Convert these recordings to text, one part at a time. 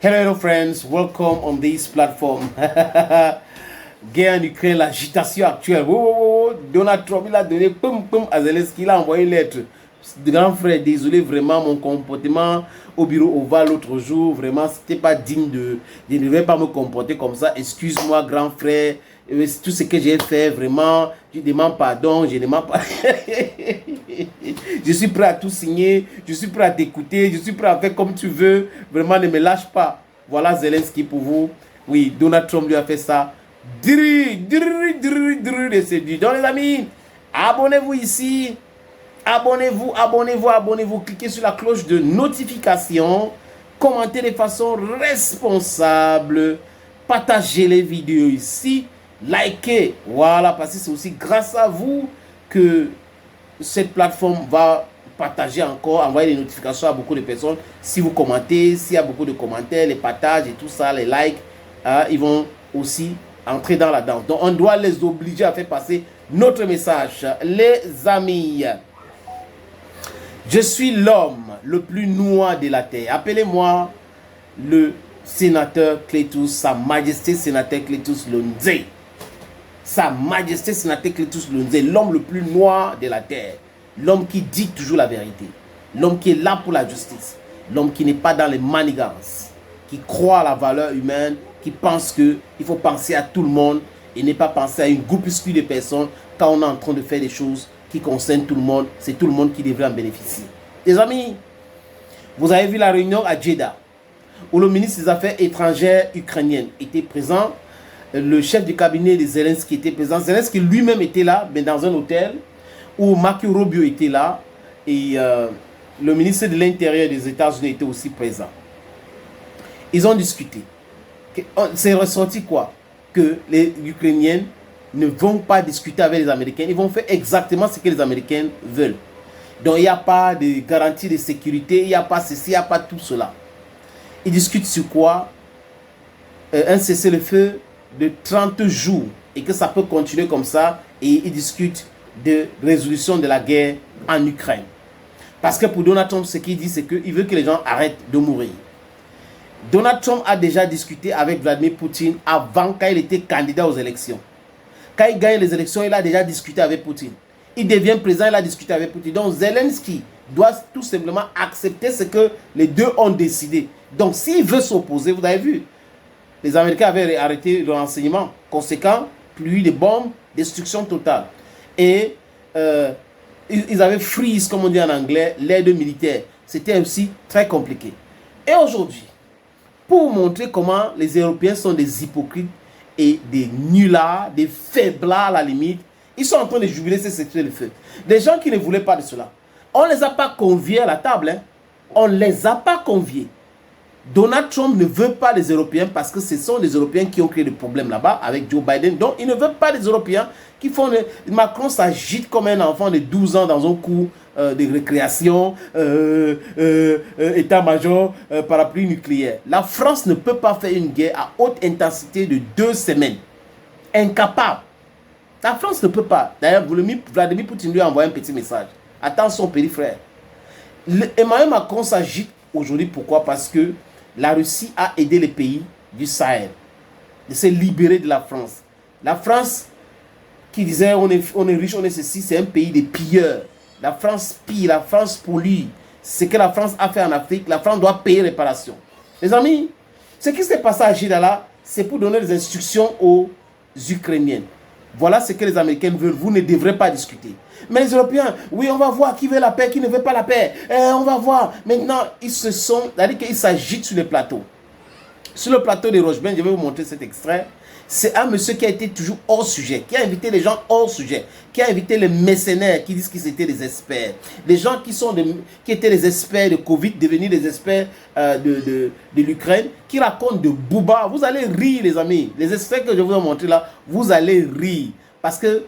Hello friends, welcome on this platform. Guerre en Ukraine, l'agitation actuelle. Donald Trump, il a donné pum à Zelensky, il a envoyé une lettre. Grand frère, désolé vraiment, mon comportement au bureau Oval l'autre jour, vraiment, c'était pas digne de... Je ne devais pas me comporter comme ça. Excuse-moi, grand frère. Tout ce que j'ai fait, vraiment, je demande pardon, je demande pas. Je suis prêt à tout signer, je suis prêt à t'écouter, je suis prêt à faire comme tu veux. Vraiment, ne me lâche pas. Voilà Zelensky pour vous. Oui, Donald Trump lui a fait ça. Donc les amis, abonnez-vous ici. Abonnez-vous. Cliquez sur la cloche de notification. Commentez de façon responsable. Partagez les vidéos ici. Likez. Voilà, parce que c'est aussi grâce à vous que cette plateforme va partager encore, envoyer des notifications à beaucoup de personnes. Si vous commentez, s'il y a beaucoup de commentaires, les partages et tout ça, les likes, ils vont aussi entrer dans la danse. Donc on doit les obliger à faire passer notre message. Les amis, je suis l'homme le plus noir de la terre. Appelez-moi le sénateur Cletus, Sa Majesté sénateur Cletus Lundzé. Sa Majesté sénateur Cletus Lundzé, l'homme le plus noir de la terre. L'homme qui dit toujours la vérité. L'homme qui est là pour la justice. L'homme qui n'est pas dans les manigances. Qui croit à la valeur humaine. Qui pense qu'il faut penser à tout le monde. Et ne pas penser à une groupuscule de personnes. Quand on est en train de faire des choses qui concernent tout le monde. C'est tout le monde qui devrait en bénéficier. Les amis, vous avez vu la réunion à Jeddah. Où le ministre des Affaires étrangères ukrainien était présent. Le chef du cabinet de Zelensky était présent. Zelensky lui-même était là, mais dans un hôtel où Marco Rubio était là et le ministre de l'Intérieur des États-Unis était aussi présent. Ils ont discuté. C'est ressorti quoi? Que les Ukrainiens ne vont pas discuter avec les Américains. Ils vont faire exactement ce que les Américains veulent. Donc il n'y a pas de garantie de sécurité, il n'y a pas ceci, il n'y a pas tout cela. Ils discutent sur quoi? Un cessez-le-feu de 30 jours et que ça peut continuer comme ça, et ils discutent de résolution de la guerre en Ukraine. Parce que pour Donald Trump, ce qu'il dit, c'est qu'il veut que les gens arrêtent de mourir. Donald Trump a déjà discuté avec Vladimir Poutine avant, quand il était candidat aux élections. Quand il gagne les élections, il a déjà discuté avec Poutine. Il devient président, il a discuté avec Poutine. Donc Zelensky doit tout simplement accepter ce que les deux ont décidé. Donc s'il veut s'opposer, vous avez vu, les Américains avaient arrêté le renseignement. Conséquent, pluie de bombes, destruction totale. Et ils avaient freeze, comme on dit en anglais, l'aide militaire. C'était aussi très compliqué. Et aujourd'hui, pour montrer comment les Européens sont des hypocrites et des nullards, des faiblards à la limite, ils sont en train de jubiler ce cessez-le-feu. Des gens qui ne voulaient pas de cela. On ne les a pas conviés à la table. Hein. On ne les a pas conviés. Donald Trump ne veut pas les Européens parce que ce sont les Européens qui ont créé des problèmes là-bas avec Joe Biden. Donc, il ne veut pas les Européens qui font... Macron s'agite comme un enfant de 12 ans dans un cours de récréation, état-major, parapluie nucléaire. La France ne peut pas faire une guerre à haute intensité de 2 semaines. Incapable. La France ne peut pas. D'ailleurs, Vladimir Poutine lui a envoyé un petit message. Attention, petit frère. Emmanuel Macron s'agite aujourd'hui. Pourquoi? Parce que la Russie a aidé les pays du Sahel de se libérer de la France. La France qui disait on est riche, on est ceci, c'est un pays de pilleurs. La France pille, la France pollue. Ce que la France a fait en Afrique, la France doit payer réparation. Les amis, ce qui s'est passé à Jeddah, c'est pour donner des instructions aux Ukrainiens. Voilà ce que les Américains veulent. Vous ne devrez pas discuter. Mais les Européens, oui, on va voir qui veut la paix, qui ne veut pas la paix. On va voir. Maintenant, ils se sont... C'est-à-dire qu'ils s'agitent sur les plateaux. Sur le plateau de Rocheben, je vais vous montrer cet extrait. C'est un monsieur qui a été toujours hors sujet, qui a invité les gens hors sujet, qui a invité les mercenaires qui disent qu'ils étaient des experts. Les gens qui étaient des experts de Covid, devenus des experts de l'Ukraine, qui racontent de bouba. Vous allez rire, les amis. Les extraits que je vous ai montrés là, vous allez rire. Parce que...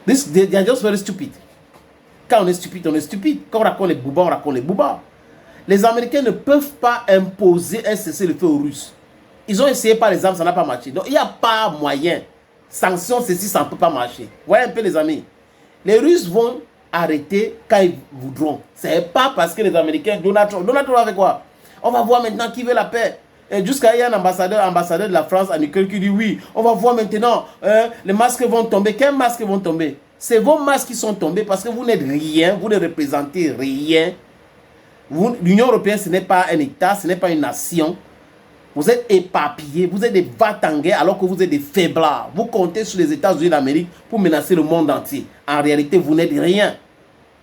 they are just very stupid. Quand on est stupide, on est stupide. Quand on raconte les boubas, on raconte les boubas. Les Américains ne peuvent pas imposer un cessez-le-feu aux Russes. Ils ont essayé par les armes, ça n'a pas marché. Donc il n'y a pas moyen. Sanctions, ceci, ça ne peut pas marcher. Voyez un peu les amis. Les Russes vont arrêter quand ils voudront. Ce n'est pas parce que les Américains... Donald Trump a fait quoi? On va voir maintenant qui veut la paix. Et jusqu'à il y a un ambassadeur de la France en Ukraine qui dit oui, on va voir maintenant, les masques vont tomber. Quels masques vont tomber? C'est vos masques qui sont tombés parce que vous n'êtes rien, vous ne représentez rien. L'Union européenne, ce n'est pas un État, ce n'est pas une nation. Vous êtes éparpillés, vous êtes des va-t-en-guerre alors que vous êtes des faiblards. Vous comptez sur les États-Unis d'Amérique pour menacer le monde entier. En réalité, vous n'êtes rien.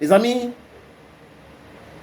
Les amis,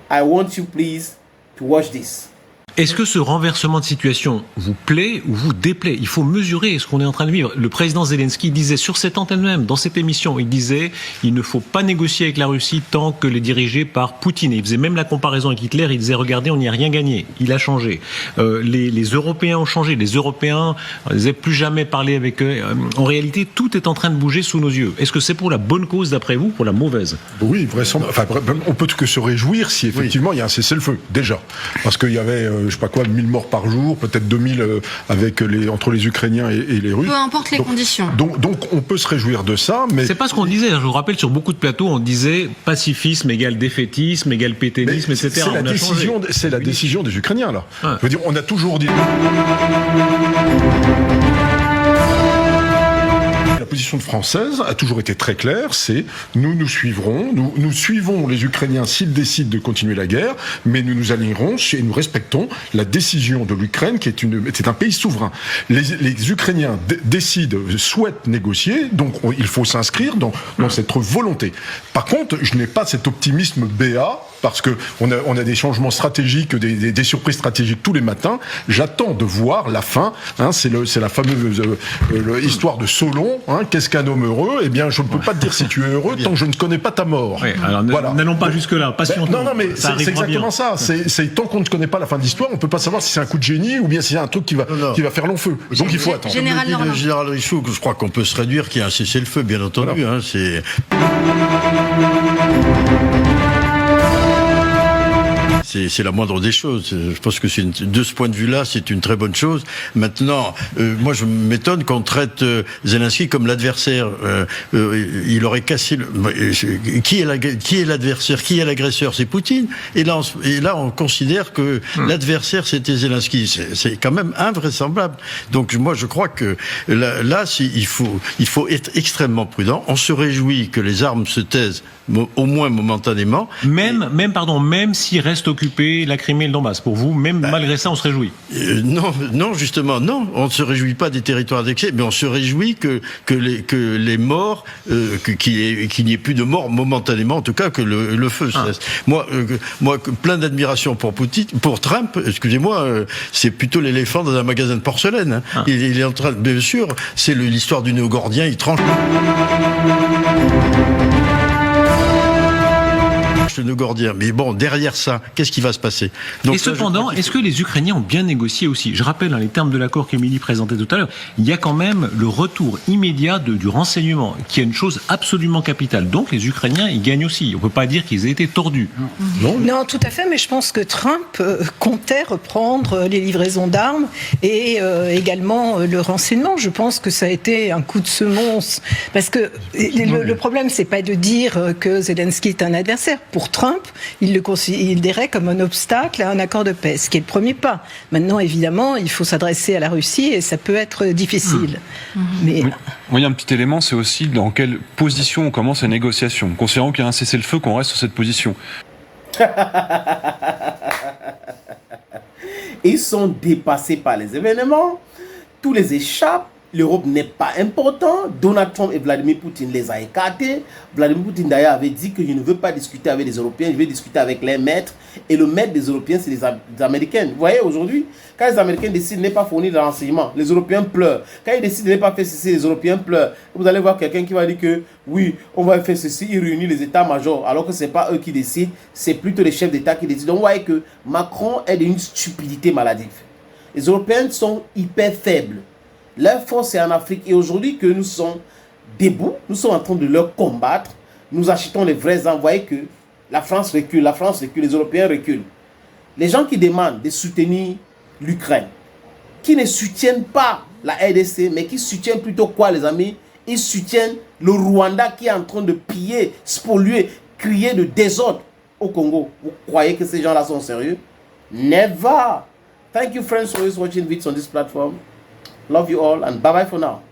I want you please to watch this. Est-ce que ce renversement de situation vous plaît ou vous déplaît? Il faut mesurer ce qu'on est en train de vivre. Le président Zelensky disait sur cette antenne même, dans cette émission, il disait il ne faut pas négocier avec la Russie tant que les dirigée par Poutine. Il faisait même la comparaison avec Hitler, il disait regardez, on n'y a rien gagné. Il a changé. Les Européens ont changé. Les Européens, on ne les a plus jamais parlé avec eux. En réalité, tout est en train de bouger sous nos yeux. Est-ce que c'est pour la bonne cause d'après vous, pour la mauvaise? Oui, vraisemblablement. Enfin, on peut que se réjouir si effectivement il y a un cessez-le-feu, déjà. Parce qu'il y avait... je sais pas quoi, 1000 morts par jour, peut-être 2000 entre les Ukrainiens et les Russes. Peu importe les conditions. Donc on peut se réjouir de ça, mais... C'est pas ce qu'on disait, je vous rappelle, sur beaucoup de plateaux, on disait pacifisme égale défaitisme, égale pétainisme, etc. C'est la décision des Ukrainiens, là. Ouais. Je veux dire, on a toujours dit... La position française a toujours été très claire, c'est nous suivons les Ukrainiens s'ils décident de continuer la guerre, mais nous nous alignerons et nous respectons la décision de l'Ukraine qui est un pays souverain. Les Ukrainiens souhaitent négocier, donc il faut s'inscrire dans cette volonté. Par contre, je n'ai pas cet optimisme béat, parce que on a des changements stratégiques, des surprises stratégiques tous les matins. J'attends de voir la fin. Hein, c'est la fameuse histoire de Solon. Hein, qu'est-ce qu'un homme heureux? Eh bien, je ne peux pas te dire si tu es heureux tant que je ne connais pas ta mort. Oui, alors voilà. N'allons pas jusque-là, patientons. Non, mais c'est exactement ça. C'est tant qu'on ne connaît pas la fin de l'histoire, on ne peut pas savoir si c'est un coup de génie ou bien si c'est un truc qui va faire long feu. Donc il faut attendre. Le général Richoux, je crois qu'on peut se réduire qu'il y a un cessez-le-feu, bien entendu. Voilà. Hein, c'est la moindre des choses. Je pense que de ce point de vue-là, c'est une très bonne chose. Maintenant, moi, je m'étonne qu'on traite Zelensky comme l'adversaire. Il aurait cassé qui est l'adversaire? Qui est l'agresseur? C'est Poutine. Et là, on considère que l'adversaire, c'était Zelensky. C'est quand même invraisemblable. Donc, moi, je crois que là, il faut être extrêmement prudent. On se réjouit que les armes se taisent, au moins momentanément. Même s'il reste occupé la Crimée et le Donbass, pour vous, malgré ça, on se réjouit? Non, justement, non. On ne se réjouit pas des territoires annexés, mais on se réjouit que les morts, qu'il n'y ait plus de morts momentanément, en tout cas que le feu cesse. Moi, plein d'admiration pour Trump. Excusez-moi, c'est plutôt l'éléphant dans un magasin de porcelaine. Hein. Il est en train, bien sûr, c'est l'histoire du néo-gordien. Il tranche le néo-gordien. Mais bon, derrière ça, qu'est-ce qui va se passer? Donc, et cependant, est-ce que les Ukrainiens ont bien négocié aussi? Je rappelle les termes de l'accord qu'Émilie présentait tout à l'heure. Il y a quand même le retour immédiat du renseignement, qui est une chose absolument capitale. Donc les Ukrainiens, ils gagnent aussi. On ne peut pas dire qu'ils aient été tordus. Non, tout à fait, mais je pense que Trump comptait reprendre les livraisons d'armes et également le renseignement. Je pense que ça a été un coup de semonce. Parce que le problème, c'est pas de dire que Zelensky est un adversaire. Pour Trump, il le considérait comme un obstacle à un accord de paix, ce qui est le premier pas. Maintenant, évidemment, il faut s'adresser à la Russie et ça peut être difficile. Mais... Oui, il y a un petit élément, c'est aussi dans quelle position on commence la négociation. Considérant qu'il y a un cessez-le-feu, qu'on reste sur cette position. Ils sont dépassés par les événements, tous les échappent. L'Europe n'est pas important. Donald Trump et Vladimir Poutine les a écartés. Vladimir Poutine d'ailleurs avait dit que je ne veux pas discuter avec les Européens, je vais discuter avec les maîtres. Et le maître des Européens, c'est les Américains. Vous voyez, aujourd'hui, quand les Américains décident de ne pas fournir de renseignements, les Européens pleurent. Quand ils décident de ne pas faire ceci, les Européens pleurent. Vous allez voir quelqu'un qui va dire que oui, on va faire ceci, il réunit les états-majors, alors que ce n'est pas eux qui décident, c'est plutôt les chefs d'État qui décident. Donc vous voyez que Macron est d'une stupidité maladive. Les Européens sont hyper faibles. Leur force est en Afrique et aujourd'hui que nous sommes debout, nous sommes en train de leur combattre, nous achetons les vrais armes. Vous voyez que la France recule, les Européens reculent. Les gens qui demandent de soutenir l'Ukraine, qui ne soutiennent pas la RDC, mais qui soutiennent plutôt quoi les amis? Ils soutiennent le Rwanda qui est en train de piller, spolier, crier de désordre au Congo. Vous croyez que ces gens-là sont sérieux? Never. Thank you, friends, for always watching videos on this platform. Love you all, and bye-bye for now.